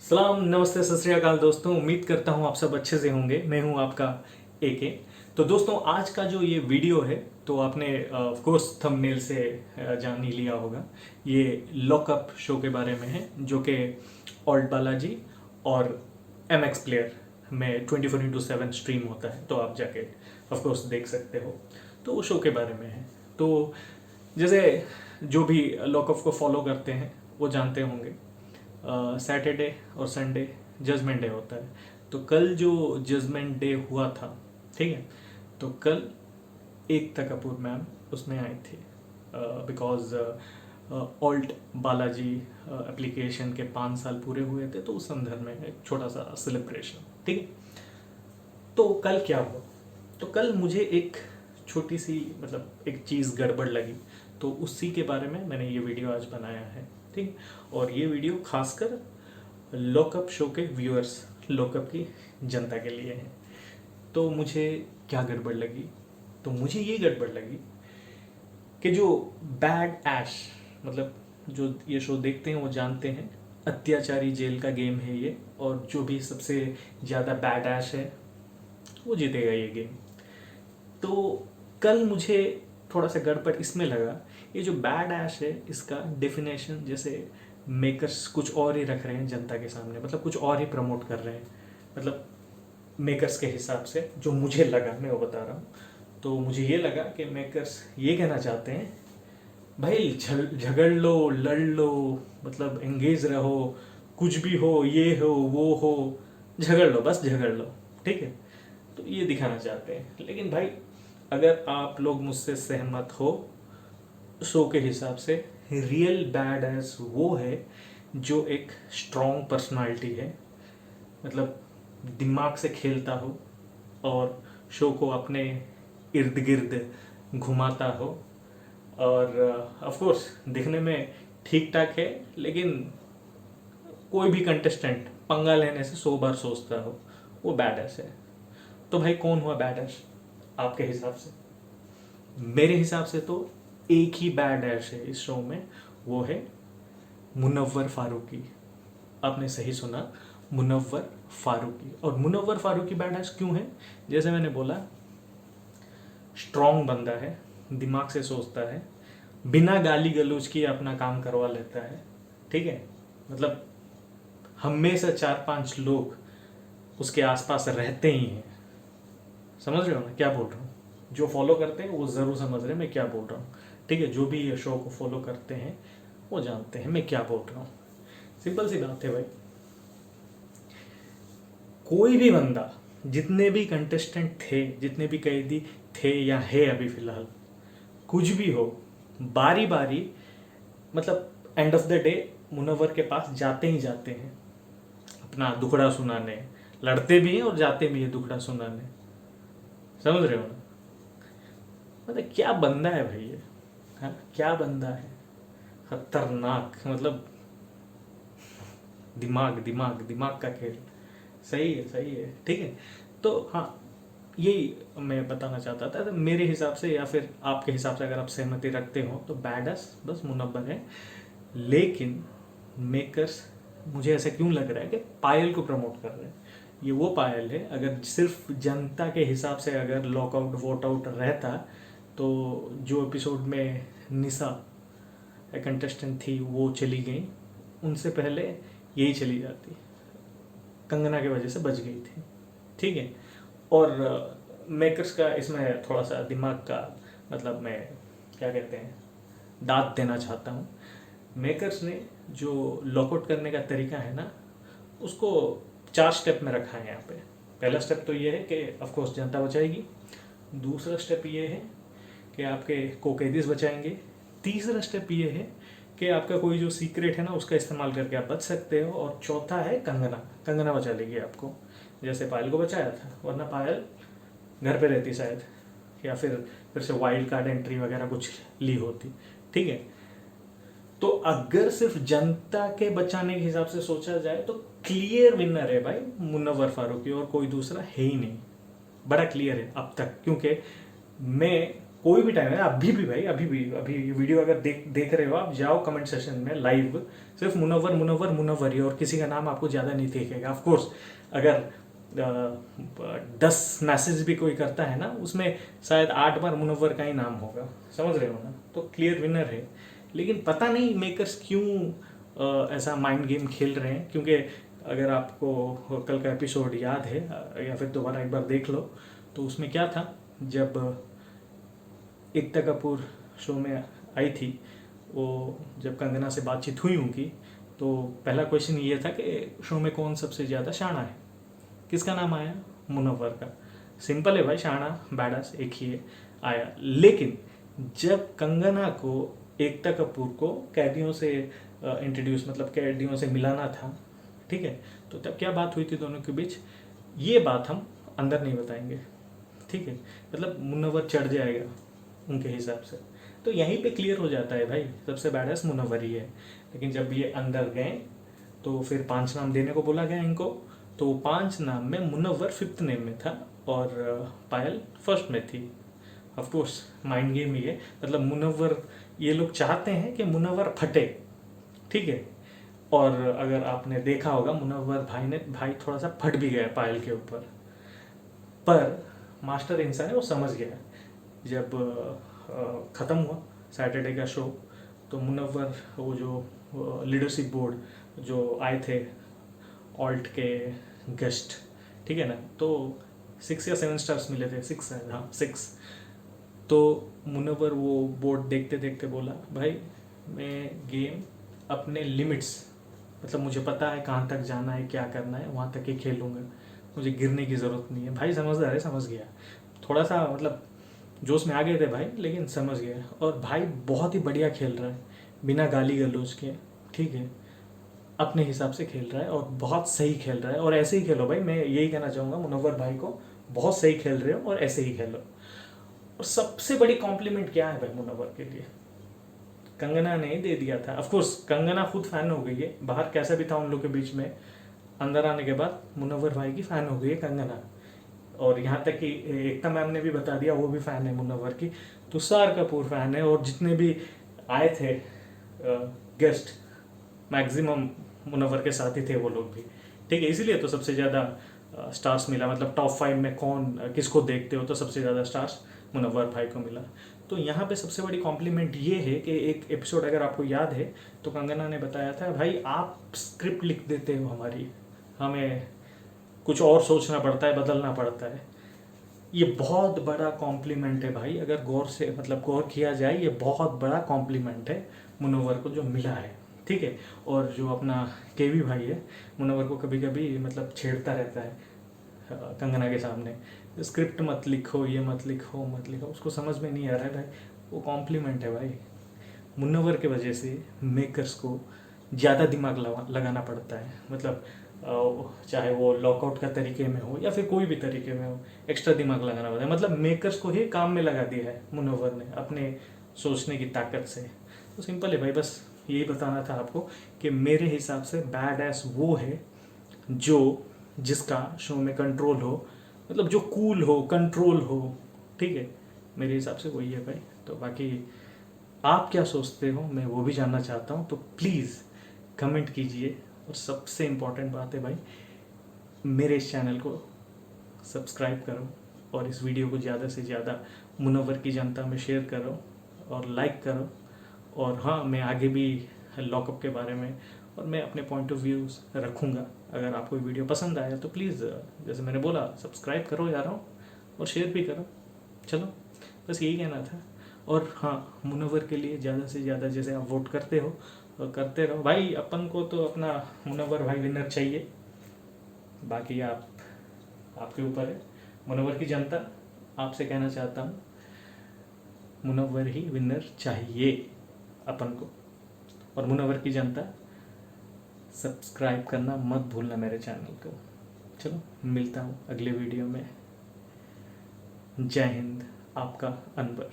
सलाम नमस्ते सत श्री अकाल दोस्तों। उम्मीद करता हूँ आप सब अच्छे से होंगे। मैं हूँ आपका एके। तो दोस्तों आज का जो ये वीडियो है तो आपने ऑफ कोर्स थंबनेल से जान ही लिया होगा। ये लॉकअप शो के बारे में है जो कि ऑल्ट बालाजी और MX प्लेयर में 24/7 स्ट्रीम होता है, तो आप जाके ऑफ कोर्स देख सकते हो। तो वो शो के बारे में है। तो जैसे जो भी लॉकअप को फॉलो करते हैं वो जानते होंगे सैटरडे और संडे जजमेंट डे होता है। तो कल जो जजमेंट डे हुआ था, ठीक है, तो कल एकता कपूर मैम उसमें आई थी बिकॉज ऑल्ट बालाजी एप्लीकेशन के 5 साल पूरे हुए थे, तो उस संदर्भ में एक छोटा सा सेलिब्रेशन, ठीक है। तो कल क्या हुआ, तो कल मुझे एक छोटी सी मतलब एक चीज़ गड़बड़ लगी, तो उसी के बारे में मैंने ये वीडियो आज बनाया है, ठीक। और ये वीडियो खासकर लॉकअप शो के व्यूअर्स, लॉकअप की जनता के लिए है। तो मुझे क्या गड़बड़ लगी, तो मुझे ये गड़बड़ लगी कि जो बैड ऐश, मतलब जो ये शो देखते हैं वो जानते हैं अत्याचारी जेल का गेम है ये, और जो भी सबसे ज़्यादा बैड ऐश है वो जीतेगा ये गेम। तो कल मुझे थोड़ा सा गड़बड़ इसमें लगा, ये जो बैड ऐश है इसका डेफिनेशन जैसे मेकर्स कुछ और ही रख रहे हैं जनता के सामने, मतलब कुछ और ही प्रमोट कर रहे हैं, मतलब मेकर्स के हिसाब से जो मुझे लगा मैं वो बता रहा हूँ। तो मुझे ये लगा कि मेकर्स ये कहना चाहते हैं भाई झगड़ लो, लड़ लो, मतलब एंगेज रहो, कुछ भी हो, ये हो वो हो, झगड़ लो, बस झगड़ लो, ठीक है। तो ये दिखाना चाहते हैं। लेकिन भाई अगर आप लोग मुझसे सहमत हो, शो के हिसाब से रियल बैड एस वो है जो एक स्ट्रॉन्ग पर्सनालिटी है, मतलब दिमाग से खेलता हो और शो को अपने इर्द गिर्द घुमाता हो, और ऑफ कोर्स दिखने में ठीक ठाक है, लेकिन कोई भी कंटेस्टेंट पंगा लेने से 100 बार सोचता हो, वो बैड एस है। तो भाई कौन हुआ बैड एस आपके हिसाब से? मेरे हिसाब से तो एक ही बैड ऐश है इस शो में, वो है मुनव्वर फारूकी। आपने सही सुना, मुनव्वर फारूकी। और मुनव्वर फारूकी बैड ऐश क्यों है? जैसे मैंने बोला, स्ट्रॉन्ग बंदा है, दिमाग से सोचता है, बिना गाली गलौज किए अपना काम करवा लेता है, ठीक है। मतलब हमेशा 4-5 लोग उसके आसपास रहते ही हैं। समझ रहे हो ना क्या बोल रहा हूँ? जो फॉलो करते हैं वो ज़रूर समझ रहे हैं मैं क्या बोल रहा हूँ, ठीक है। जो भी ये शो को फॉलो करते हैं वो जानते हैं मैं क्या बोल रहा हूँ। सिंपल सी बात है भाई, कोई भी बंदा, जितने भी कंटेस्टेंट थे, जितने भी कैदी थे या है अभी फिलहाल, कुछ भी हो, बारी बारी मतलब end of the day Munawwar के पास जाते ही जाते हैं अपना दुखड़ा सुनाने। लड़ते भी हैं और जाते भी हैं दुखड़ा सुनाने। समझ रहे हो ना? मतलब क्या बंदा है भाई ये, हाँ क्या बंदा है, खतरनाक। मतलब दिमाग दिमाग दिमाग का खेल। सही है, सही है, ठीक है। तो हाँ, यही मैं बताना चाहता था। तो मेरे हिसाब से या फिर आपके हिसाब से अगर आप सहमति रखते हो तो बैडस बस मुनव्वर है। लेकिन मेकर्स, मुझे ऐसा क्यों लग रहा है कि पायल को प्रमोट कर रहे हैं। ये वो पायल है, अगर सिर्फ जनता के हिसाब से अगर लॉकआउट वोट आउट रहता तो जो एपिसोड में निशा कंटेस्टेंट थी वो चली गई, उनसे पहले यही चली जाती, कंगना की वजह से बच गई थी, ठीक है। और मेकर्स का इसमें थोड़ा सा दिमाग का, मतलब मैं क्या कहते हैं, दाद देना चाहता हूँ। मेकर्स ने जो लॉकआउट करने का तरीका है ना, उसको 4 स्टेप में रखा है यहाँ पे। पहला स्टेप तो ये है कि ऑफकोर्स जनता बचाएगी, दूसरा स्टेप ये है कि आपके को कैदीज बचाएंगे, तीसरा स्टेप ये है कि आपका कोई जो सीक्रेट है ना उसका इस्तेमाल करके आप बच सकते हो, और चौथा है कंगना, कंगना बचा लेगी आपको, जैसे पायल को बचाया था, वरना पायल घर पे रहती शायद, या फिर से वाइल्ड कार्ड एंट्री वगैरह कुछ ली होती, ठीक है। तो अगर सिर्फ जनता के बचाने के हिसाब से सोचा जाए तो क्लियर विनर है भाई मुनव्वर फारूकी, और कोई दूसरा है ही नहीं। बड़ा क्लियर है अब तक, क्योंकि मैं कोई भी टाइम है, अभी भी भाई, अभी वीडियो अगर देख रहे हो आप, जाओ कमेंट सेशन में लाइव, सिर्फ मुनव्वर मुनव्वर मुनव्वर ही, और किसी का नाम आपको ज़्यादा नहीं दिखेगा। ऑफ कोर्स अगर 10 मैसेज भी कोई करता है ना, उसमें शायद 8 बार मुनव्वर का ही नाम होगा, समझ रहे हो ना। तो क्लियर विनर है। लेकिन पता नहीं मेकर्स क्यों ऐसा माइंड गेम खेल रहे हैं, क्योंकि अगर आपको कल का एपिसोड याद है या फिर दोबारा एक बार देख लो, तो उसमें क्या था, जब एकता कपूर शो में आई थी, वो जब कंगना से बातचीत हुई उनकी, तो पहला क्वेश्चन ये था कि शो में कौन सबसे ज़्यादा शाना है। किसका नाम आया? मुनव्वर का। सिंपल है भाई, शाना बैडास एक ही है आया। लेकिन जब कंगना को एकता कपूर को कैदियों से इंट्रोड्यूस, मतलब कैदियों से मिलाना था, ठीक है, तो तब क्या बात हुई थी दोनों के बीच, ये बात हम अंदर नहीं बताएंगे, ठीक है। मतलब मुनव्वर चढ़ जाएगा उनके हिसाब से, तो यहीं पे क्लियर हो जाता है भाई, सबसे बैडस मुनव्वर ही है। लेकिन जब ये अंदर गए तो फिर 5 नाम देने को बोला गया इनको, तो 5 नाम में मुनव्वर 5th नेम में था और पायल 1st में थी। ऑफ कोर्स माइंड गेम ही है, मतलब मुनव्वर, ये लोग चाहते हैं कि मुनव्वर फटे, ठीक है। और अगर आपने देखा होगा, मुनव्वर भाई थोड़ा सा फट भी गया पायल के ऊपर, पर मास्टर इंसान है, वो समझ गया। जब ख़त्म हुआ सैटरडे का शो, तो मुनव्वर, वो जो लीडरशिप बोर्ड जो आए थे ऑल्ट के गेस्ट, ठीक है ना, तो 6 या 7 स्टार्स मिले थे, 6 है, हाँ 6। तो मुनव्वर वो बोर्ड देखते देखते बोला, भाई मैं गेम अपने लिमिट्स, मतलब मुझे पता है कहाँ तक जाना है, क्या करना है, वहाँ तक ही खेलूँगा, मुझे गिरने की ज़रूरत नहीं है। भाई समझदार है, समझ गया, थोड़ा सा मतलब जोश में आ गए थे भाई, लेकिन समझ गया। और भाई बहुत ही बढ़िया खेल रहा है, बिना गाली गलौज के, ठीक है, अपने हिसाब से खेल रहा है और बहुत सही खेल रहा है। और ऐसे ही खेलो भाई, मैं यही कहना चाहूँगा मुनव्वर भाई को, बहुत सही खेल रहे हो और ऐसे ही खेलो। और सबसे बड़ी कॉम्प्लीमेंट क्या है भाई मुनव्वर के लिए, कंगना ने दे दिया था। ऑफ कोर्स कंगना खुद फैन हो गई है, बाहर कैसा भी था उन लोग के बीच में, अंदर आने के बाद मुनव्वर भाई की फ़ैन हो गई है कंगना। और यहाँ तक कि एकता मैम ने भी बता दिया, वो भी फ़ैन है मुनव्वर की, तुषार कपूर फ़ैन है, और जितने भी आए थे गेस्ट मैक्सिमम मुनव्वर के साथ ही थे वो लोग भी, ठीक है। इसीलिए तो सबसे ज़्यादा स्टार्स मिला, मतलब टॉप 5 में कौन किसको देखते हो तो सबसे ज़्यादा स्टार्स मुनव्वर भाई को मिला। तो यहाँ पे सबसे बड़ी कॉम्प्लीमेंट ये है कि एक एपिसोड अगर आपको याद है, तो कंगना ने बताया था, भाई आप स्क्रिप्ट लिख देते हो हमारी, हमें कुछ और सोचना पड़ता है, बदलना पड़ता है। ये बहुत बड़ा कॉम्प्लीमेंट है भाई, अगर गौर से मतलब गौर किया जाए, ये बहुत बड़ा कॉम्प्लीमेंट है मुनव्वर को जो मिला है, ठीक है। और जो अपना केवी भाई है, मुनव्वर को कभी कभी मतलब छेड़ता रहता है कंगना के सामने, स्क्रिप्ट मत लिखो, ये मत लिखो मत लिखो, उसको समझ में नहीं आ रहा है भाई, वो कॉम्प्लीमेंट है भाई। मुनव्वर के वजह से मेकर्स को ज़्यादा दिमाग लगाना पड़ता है, मतलब चाहे वो लॉकआउट का तरीके में हो या फिर कोई भी तरीके में हो, एक्स्ट्रा दिमाग लगाना पड़ता है। मतलब मेकर्स को ही काम में लगा दिया है मुनव्वर ने अपने सोचने की ताकत से। तो सिंपल है भाई, बस यही बताना था आपको कि मेरे हिसाब से बैड एस वो है जो जिसका शो में कंट्रोल हो, मतलब जो कूल हो, कंट्रोल हो, ठीक है, मेरे हिसाब से वही है भाई। तो बाकी आप क्या सोचते हो, मैं वो भी जानना चाहता हूँ, तो प्लीज़ कमेंट कीजिए। और सबसे इम्पॉर्टेंट बात है भाई, मेरे इस चैनल को सब्सक्राइब करो और इस वीडियो को ज़्यादा से ज़्यादा मुनव्वर की जनता में शेयर करो और लाइक करो। और हाँ, मैं आगे भी लॉकअप के बारे में और मैं अपने पॉइंट ऑफ व्यूज़ रखूँगा। अगर आपको वीडियो पसंद आया तो प्लीज़, जैसे मैंने बोला, सब्सक्राइब करो यारों और शेयर भी करो। चलो, बस यही कहना था। और हाँ, मुनव्वर के लिए ज़्यादा से ज़्यादा जैसे आप वोट करते हो और करते रहो भाई। अपन को तो अपना मुनव्वर भाई विनर चाहिए, बाकी आपके ऊपर है। मुनव्वर की जनता, आपसे कहना चाहता हूँ, मुनव्वर ही विनर चाहिए अपन को। और मुनव्वर की जनता, सब्सक्राइब करना मत भूलना मेरे चैनल को। चलो, मिलता हूँ अगले वीडियो में। जय हिंद, आपका अनवर।